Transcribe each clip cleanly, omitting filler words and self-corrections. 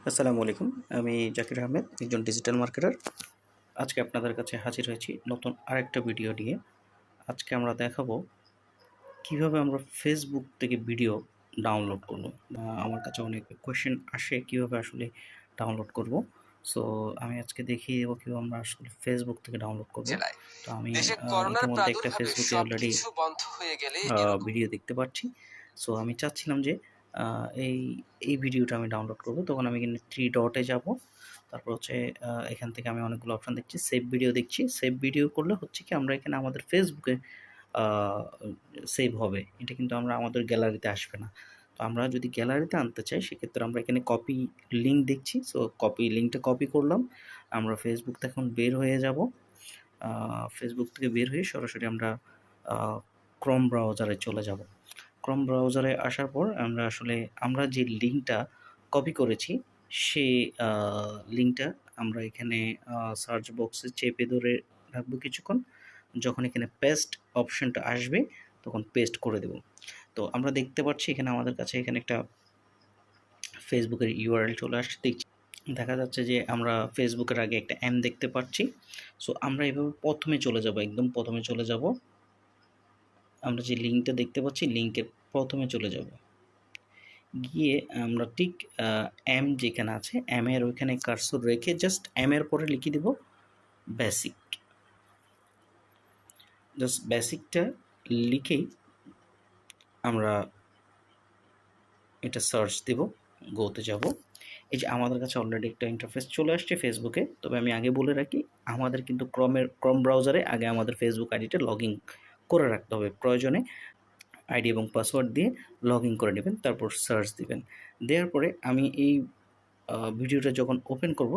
আসসালামু আলাইকুম। আমি জাকির আহমেদ, একজন ডিজিটাল মার্কেটার। আজকে আপনাদের কাছে হাজির হয়েছি নতুন আরেকটা ভিডিও নিয়ে। আজকে আমরা দেখাবো কিভাবে আমরা ফেসবুক থেকে ভিডিও ডাউনলোড করব। আমার কাছে অনেক কোয়েশ্চেন আসে কিভাবে আসলে ডাউনলোড করব। সো আমি আজকে দেখিয়ে দেবো কিভাবে আমরা আসলে ফেসবুক থেকে ডাউনলোড করব। তো আমি দেশে করোনার ইতিমধ্যে একটা প্রাদুর্ভাবে ফেসবুকে অলরেডি সবকিছু বন্ধ হয়ে গেলে এরকম ভিডিও দেখতে পাচ্ছি। সো আমি চাচ্ছিলাম যে এই এই ভিডিওটা আমি ডাউনলোড করব। তখন আমি এখানে 3 ডটে যাব। তারপর হচ্ছে এখান থেকে আমি অনেকগুলো অপশন দেখছি। সেভ ভিডিও দেখছি। সেভ ভিডিও করলে হচ্ছে কি আমরা এখানে আমাদের ফেসবুকে আ সেভ হবে। এটা কিন্তু আমাদের গ্যালারিতে আসবে না। তো আমরা যদি গ্যালারিতে আনতে চাই সেক্ষেত্রে আমরা এখানে কপি লিঙ্ক দেখছি। সো লিঙ্কটা কপি করলাম। আমরা ফেসবুক থেকে এখন বের হয়ে যাব। ফেসবুক থেকে বের হয়ে সরাসরি আমরা আ ক্রোম ব্রাউজারে চলে যাব। ক্রোম ব্রাউজারে আসার পর আমরা যে লিঙ্কটা কপি করেছি সেই লিঙ্কটা আমরা এখানে সার্চ বক্সে চেপে ধরে রাখবো কিছুক্ষণ। যখন এখানে পেস্ট অপশনটা আসবে তখন পেস্ট করে দেব। তো আমরা দেখতে পাচ্ছি এখানে আমাদের কাছে এখানে একটা ফেসবুকের ইউআরএল চলে আসছে। দেখা যাচ্ছে যে আমরা ফেসবুকের আগে একটা দেখতে পাচ্ছি। সো আমরা এভাবে প্রথমে চলে যাব, একদম প্রথমে চলে যাব। আমরা যে লিঙ্কটা দেখতে পাচ্ছি লিঙ্কের প্রথমে চলে যাব। গিয়ে আমরা ঠিক যেখানে আছে এর ওইখানে কার্সর রেখে জাস্ট এর পরে লিখে দেব বেসিক। জাস্ট বেসিকটা লিখেই আমরা এটা সার্চ দেব, গোতে যাব। এই যে আমাদের কাছে অলরেডি একটা ইন্টারফেস চলে আসছে ফেসবুকে। তবে আমি আগে বলে রাখি আমাদের কিন্তু ক্রোম ব্রাউজারে আগে আমাদের ফেসবুক আইডিটা লগইন করে রাখতে হবে। প্রয়োজনে আইডি এবং পাসওয়ার্ড দিয়ে লগইন করে নেবেন, তারপর সার্চ দিবেন। দেওয়ার পরে আমি এই ভিডিওটা যখন ওপেন করব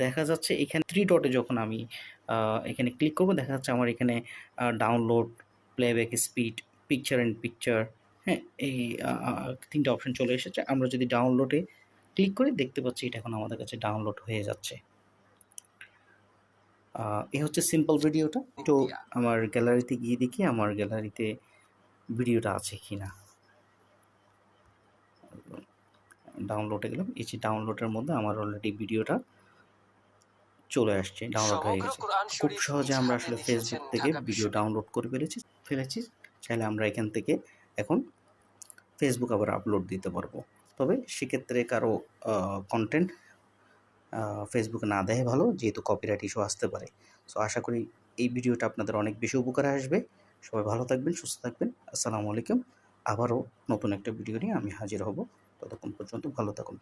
দেখা যাচ্ছে এখানে 3 ডটে যখন আমি এখানে ক্লিক করব দেখা যাচ্ছে আমার এখানে download, playback speed, picture in picture, হ্যাঁ, এই 3টা অপশন চলে এসেছে। আমরা যদি ডাউনলোডে ক্লিক করি দেখতে পাচ্ছি এটা এখন আমাদের কাছে ডাউনলোড হয়ে যাচ্ছে। এই হচ্ছে সিম্পল ভিডিওটা। তো আমার গ্যালারিতে গিয়ে দেখি আমার গ্যালারিতে ভিডিওটা আছে কিনা। ডাউনলোডে গেলাম, এই যে ডাউনলোডের মধ্যে আমার অলরেডি ভিডিওটা চলে আসছে, ডাউনলোড হয়ে গেছে। খুব সহজে আমরা আসলে ফেসবুক থেকে ভিডিও ডাউনলোড করে ফেলেছি। চাইলে আমরা এখান থেকে এখন ফেসবুক আবার আপলোড দিতে পারবো। তবে সেক্ষেত্রে কারো কন্টেন্ট ফেসবুকে না দেয় ভালো, যেহেতু কপিরাইট ইস্যু আসতে পারে। সো আশা করি এই ভিডিওটা আপনাদের অনেক বেশি উপকারে আসবে। সবাই ভালো থাকবেন, সুস্থ থাকবেন। আসসালামু আলাইকুম। আবারও নতুন একটা ভিডিও নিয়ে আমি হাজির হব। ততক্ষণ পর্যন্ত ভালো থাকুন।